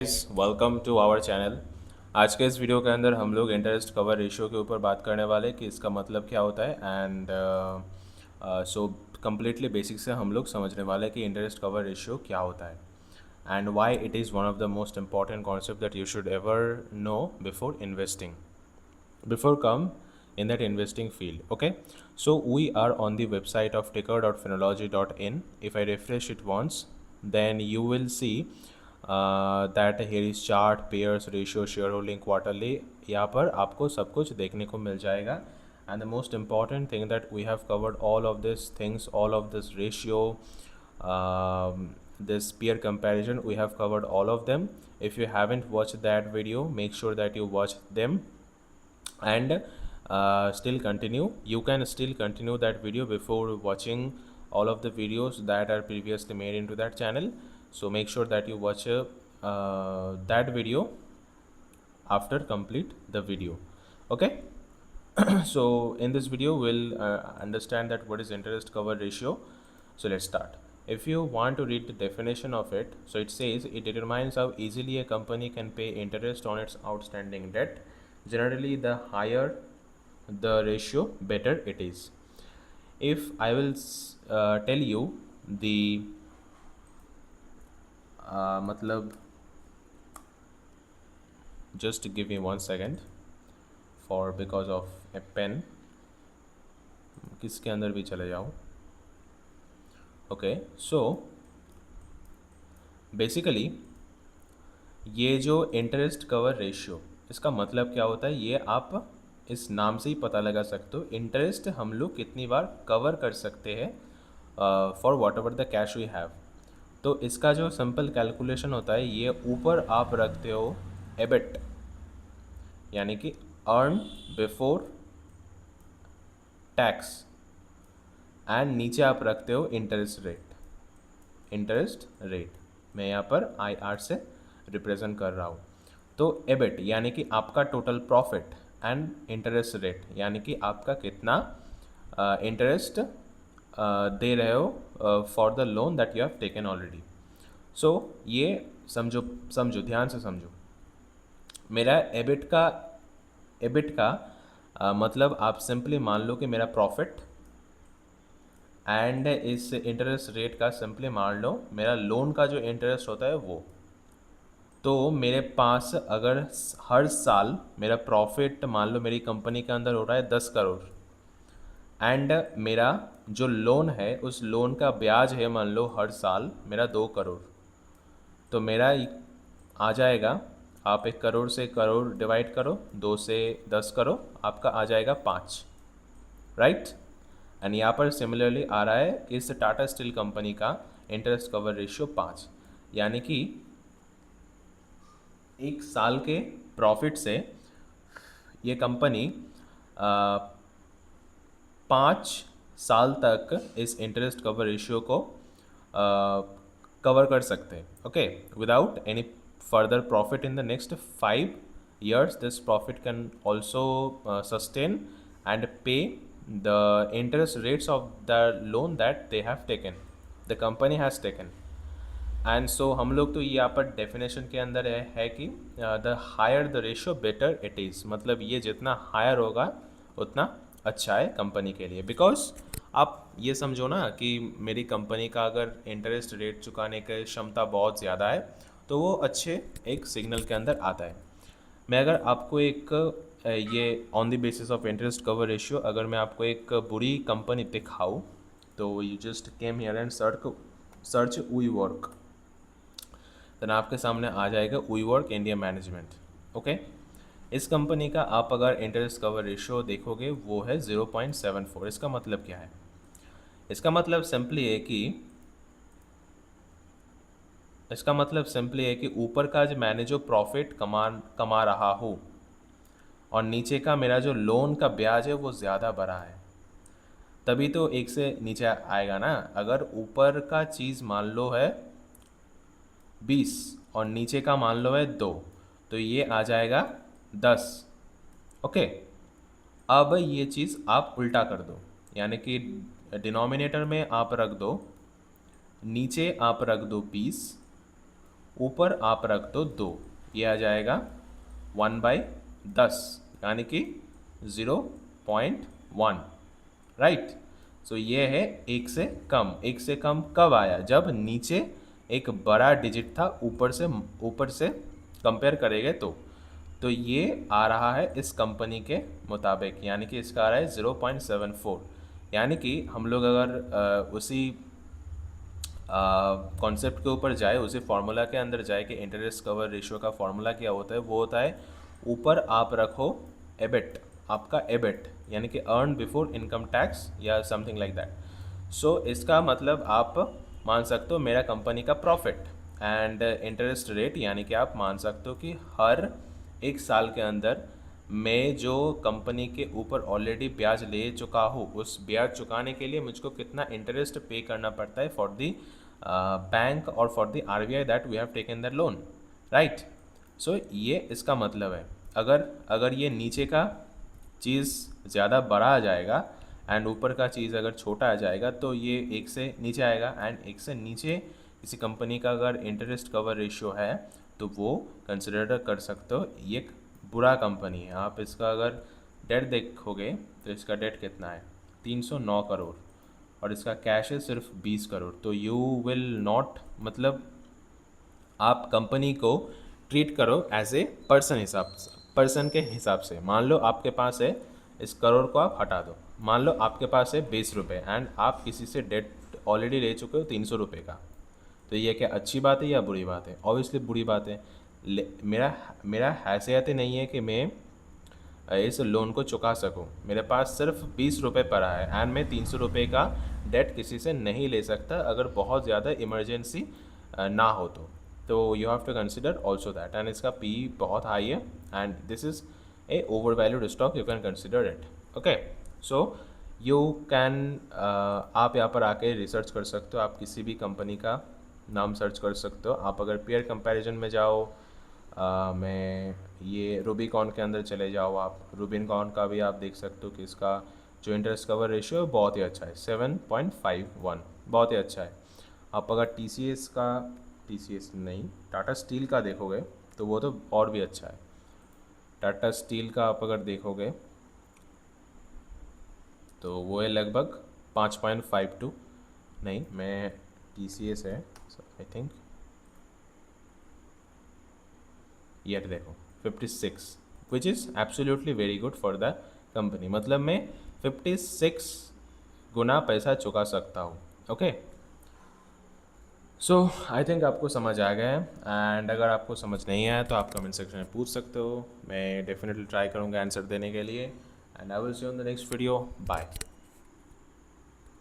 Welcome to our channel. आज के इस वीडियो के अंदर हम लोग इंटरेस्ट कवर रेशियो के ऊपर बात करने वाले कि इसका मतलब क्या होता है एंड सो कम्प्लीटली बेसिक से हम लोग समझने वाले कि इंटरेस्ट कवर रेशियो क्या होता है and why it is one of the most important concept that you should ever know before investing, before come in that investing field. Okay, so we are on the website of ticker.phenology.in. If I refresh it once, then you will see that here is chart, pairs, ratio, shareholding, quarterly. यहाँ पर आपको सब कुछ देखने को मिल जाएगा. And the most important thing that we have covered all of these things, all of this ratio, this peer comparison, we have covered all of them. If you haven't watched that video, make sure that you watch them and still continue. You can still continue that video before watching all of the videos that are previously made into that channel. So make sure that you watch that video after complete the video. Okay. So in this video we'll understand that what is interest cover ratio. So let's start. If you want to read the definition of it, so it says it determines how easily a company can pay interest on its outstanding debt. Generally, the higher the ratio, better it is. If I will tell you the matlab, just give me 1 second for because of a pen. किसके अंदर भी चले जाऊँ. Okay, so basically ये जो interest cover ratio, इसका मतलब क्या होता है ये आप इस नाम से ही पता लगा सकते हो. इंटरेस्ट हम लोग कितनी बार कवर कर सकते हैं for whatever the cash we have. तो इसका जो सिंपल कैलकुलेशन होता है, ये ऊपर आप रखते हो एबिट, यानी कि अर्न बिफोर टैक्स, एंड नीचे आप रखते हो इंटरेस्ट रेट. इंटरेस्ट रेट मैं यहाँ पर IR से रिप्रेजेंट कर रहा हूँ. तो एबिट यानी कि आपका total profit and interest rate यानी कि आपका कितना इंटरेस्ट दे रहे हो for the loan that you have taken already. So ये समझो समझो ध्यान से समझो. मेरा एबिट का मतलब आप सिंपली मान लो कि मेरा प्रॉफिट एंड इस इंटरेस्ट रेट का सिंपली मान लो मेरा लोन का जो इंटरेस्ट होता है वो. तो मेरे पास अगर हर साल मेरा प्रॉफिट मान लो मेरी कंपनी के अंदर हो रहा है 10 करोड़ एंड मेरा जो लोन है उस लोन का ब्याज है मान लो हर साल मेरा 2 करोड़, तो मेरा आ जाएगा, आप 1 करोड़ से करोड़ डिवाइड करो, 2 से 10 करो, आपका आ जाएगा 5, राइट. एंड यहाँ पर सिमिलरली आ रहा है कि इस टाटा स्टील कंपनी का इंटरेस्ट कवर रेशियो 5, यानी कि एक साल के प्रॉफिट से ये कंपनी 5 साल तक इस इंटरेस्ट कवर रेशियो को कवर कर सकते हैं. Okay, without any further profit in the next 5 years, this profit can also sustain and pay the interest rates of the loan that they have taken, the company has taken. And so हम लोग तो यहाँ पर definition के अंदर है कि the higher the ratio better it is, मतलब ये जितना हायर होगा उतना अच्छा है कंपनी के लिए. बिकॉज आप ये समझो ना कि मेरी कंपनी का अगर इंटरेस्ट रेट चुकाने की क्षमता बहुत ज़्यादा है तो वो अच्छे एक सिग्नल के अंदर आता है. मैं अगर आपको एक ये on the basis of interest cover ratio अगर मैं आपको एक बुरी कंपनी दिखाऊँ, तो you just came here and search WeWork, then आपके सामने आ जाएगा WeWork India management. Okay, इस कंपनी का आप अगर इंटरेस्ट कवर रेशियो देखोगे वो है 0.74. इसका मतलब क्या है? इसका मतलब सिंपली है कि ऊपर का जो मैंने जो प्रॉफिट कमा रहा हूँ और नीचे का मेरा जो लोन का ब्याज है वो ज़्यादा बढ़ा है, तभी तो एक से नीचे आएगा ना. अगर ऊपर का चीज़ मान लो है 20 और नीचे का मान लो है 2, तो ये आ जाएगा 10. ओके, अब ये चीज़ आप उल्टा कर दो, यानी कि डिनोमिनेटर में आप रख दो, नीचे आप रख दो 20 ऊपर आप रख दो 2, ये आ जाएगा 1/10 यानी कि 0.1, राइट। सो ये है एक से कम। एक से कम कब आया? जब नीचे एक बड़ा डिजिट था, ऊपर से कंपेयर करेंगे तो ये आ रहा है इस कंपनी के मुताबिक, यानी कि इसका आ रहा है 0.74। यानी कि हम लोग अगर उसी कॉन्सेप्ट के ऊपर जाए, उसी फार्मूला के अंदर जाए कि इंटरेस्ट कवर रेशियो का फार्मूला क्या होता है, वो होता है ऊपर आप रखो एबिट, आपका एबिट यानी कि अर्न बिफोर इनकम टैक्स या समथिंग लाइक दैट। सो इसका मतलब आप मान सकते हो मेरा कंपनी का प्रॉफिट एंड इंटरेस्ट रेट, यानी कि आप मान सकते हो कि हर एक साल के अंदर मैं जो कंपनी के ऊपर ऑलरेडी ब्याज ले चुका हूँ, उस ब्याज चुकाने के लिए मुझको कितना इंटरेस्ट पे करना पड़ता है फॉर दी बैंक और for the RBI that we have taken the loan, right. So ये इसका मतलब है। अगर ये नीचे का चीज़ ज़्यादा बड़ा आ जाएगा एंड ऊपर का चीज़ अगर छोटा आ जाएगा तो ये एक से नीचे आएगा, एंड एक से नीचे किसी कंपनी का अगर इंटरेस्ट कवर रेशियो है तो वो कंसिडर कर सकते हो ये एक बुरा कंपनी है। आप इसका अगर डेट देखोगे तो इसका डेट कितना है? 309 करोड़, और इसका कैश है सिर्फ 20 करोड़। तो यू विल नॉट, मतलब आप कंपनी को ट्रीट करो एज ए पर्सन के हिसाब से। मान लो आपके पास है, इस करोड़ को आप हटा दो, मान लो आपके पास है 20 रुपये एंड आप किसी से डेट ऑलरेडी ले चुके हो 300 रुपये का। तो ये क्या अच्छी बात है या बुरी बात है? ऑब्वियसली बुरी बात है। मेरा मेरा हैसियत ही नहीं है कि मैं इस लोन को चुका सकूं। मेरे पास सिर्फ 20 रुपये पड़ा है एंड मैं 300 रुपये का डेट किसी से नहीं ले सकता अगर बहुत ज़्यादा इमरजेंसी ना हो तो you have to consider also that. And इसका पी बहुत हाई है and this is a over valued stock, you can consider it. Okay, so you can, आप यहाँ पर आके रिसर्च कर सकते हो, आप किसी भी कंपनी का नाम सर्च कर सकते हो। आप अगर पेयर कंपैरिजन में जाओ, मैं ये रूबीकॉन के अंदर चले जाओ, आप रूबीकॉन का भी आप देख सकते हो कि इसका जो इंटरेस्ट कवर रेशियो है बहुत ही अच्छा है, 7.51, बहुत ही अच्छा है। आप अगर टी सी एस नहीं, टाटा स्टील का देखोगे तो वो तो और भी अच्छा है। टाटा स्टील का आप अगर देखोगे तो वो है लगभग 5.52, नहीं मैं TCS है आई थिंक, ये देखो 56, which is absolutely very good for the company. मतलब मैं 56 गुना पैसा चुका सकता हूँ। ओके, सो आई थिंक आपको समझ आ गया है, एंड अगर आपको समझ नहीं आया तो आप कमेंट सेक्शन में पूछ सकते हो। मैं डेफिनेटली ट्राई करूँगा आंसर देने के लिए, and I will see you in the next video. Bye.